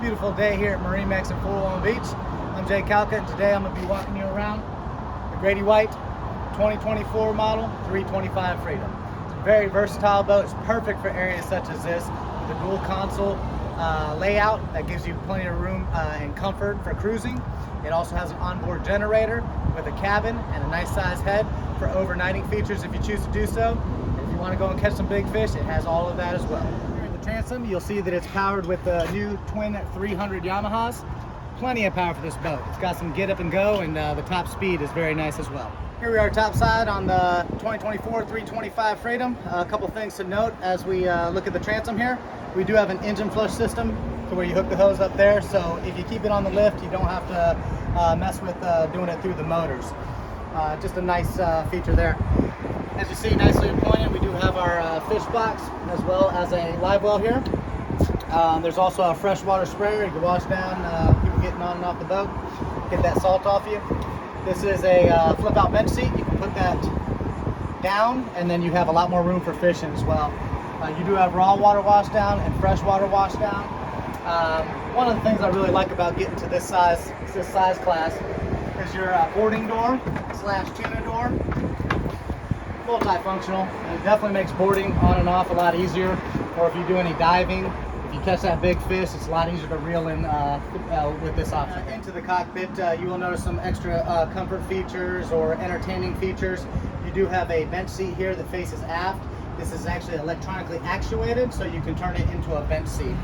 Beautiful day here at MarineMax in Fort Walton Beach. I'm Jay Calca, and today I'm going to be walking you around the Grady-White 2024 model 325 Freedom. It's a very versatile boat. It's perfect for areas such as this. The dual console layout that gives you plenty of room and comfort for cruising. It also has an onboard generator with a cabin and a nice size head for overnighting features if you choose to do so. If you want to go and catch some big fish, it has all of that as well. Transom, you'll see that it's powered with the new twin 300 Yamahas. Plenty of power for this boat. It's got some get up and go, and the top speed is very nice as well. Here we are topside on the 2024 325 Freedom. A couple things to note as we look at the transom here. We do have an engine flush system to where you hook the hose up there, so if you keep it on the lift, you don't have to mess with doing it through the motors. Just a nice feature there. As you see, nicely appointed, we do have our fish box as well as a live well here. There's also a freshwater sprayer. You can wash down people getting on and off the boat, get that salt off you. This is a flip out bench seat. You can put that down, and then you have a lot more room for fishing as well. You do have raw water wash down and freshwater wash down. One of the things I really like about getting to this size class is your boarding door / tuna door. Multifunctional, and it definitely makes boarding on and off a lot easier. Or if you do any diving, if you catch that big fish, it's a lot easier to reel in with this option. Into the cockpit, you will notice some extra comfort features or entertaining features. You do have a bench seat here that faces aft. This is actually electronically actuated, so you can turn it into a bench seat.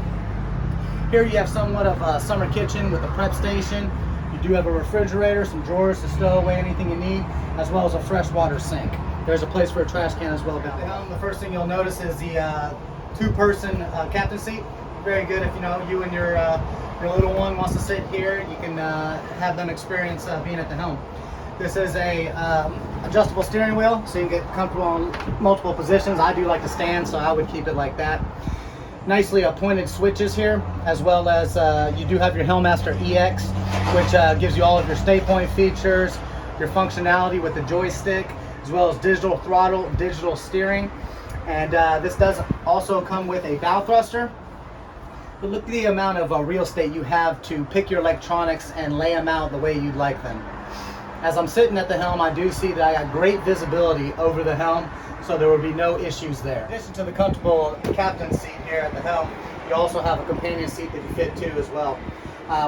Here you have somewhat of a summer kitchen with a prep station. You do have a refrigerator, some drawers to stow away anything you need, as well as a freshwater sink. There's a place for a trash can as well down there. The first thing you'll notice is the two-person captain seat. Very good if you and your little one wants to sit here. You can have them experience being at the helm. This is a adjustable steering wheel, so you can get comfortable in multiple positions. I do like to stand, so I would keep it like that. Nicely appointed switches here, as well as you do have your Helmmaster EX, which gives you all of your stay point features, your functionality with the joystick, as well as digital throttle, digital steering. And this does also come with a bow thruster. But look at the amount of real estate you have to pick your electronics and lay them out the way you'd like them. As I'm sitting at the helm, I do see that I got great visibility over the helm, so there will be no issues there. In addition to the comfortable captain's seat here at the helm, you also have a companion seat that you fit to as well.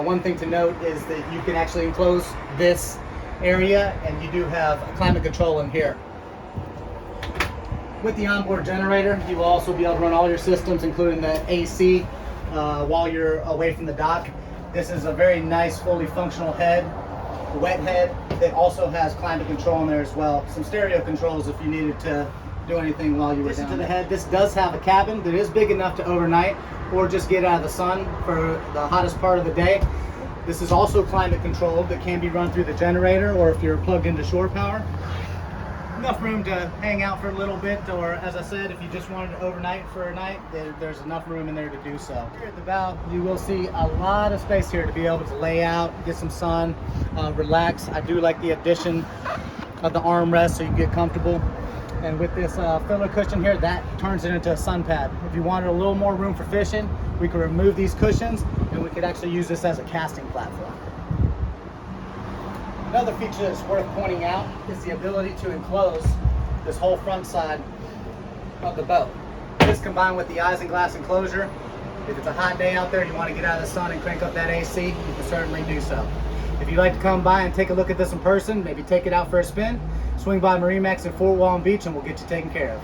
One thing to note is that you can actually enclose this area, and you do have climate control in here. With the onboard generator, you will also be able to run all your systems, including the AC, while you're away from the dock. This is a very nice, fully functional head, wet head, that also has climate control in there as well. Some stereo controls if you needed to do anything while you were down. To the head, this does have a cabin that is big enough to overnight or just get out of the sun for the hottest part of the day. This is also climate controlled, that can be run through the generator, or if you're plugged into shore power. Enough room to hang out for a little bit, or as I said, if you just wanted to overnight for a night, there's enough room in there to do so. Here at the bow, you will see a lot of space here to be able to lay out, get some sun, relax. I do like the addition of the armrest so you can get comfortable. And with this filler cushion here, that turns it into a sun pad. If you wanted a little more room for fishing, we could remove these cushions and we could actually use this as a casting platform. Another feature that's worth pointing out is the ability to enclose this whole front side of the boat. This combined with the isinglass enclosure, if it's a hot day out there, you want to get out of the sun and crank up that AC, you can certainly do so. If you'd like to come by and take a look at this in person, maybe take it out for a spin, swing by MarineMax in Fort Walton Beach and we'll get you taken care of.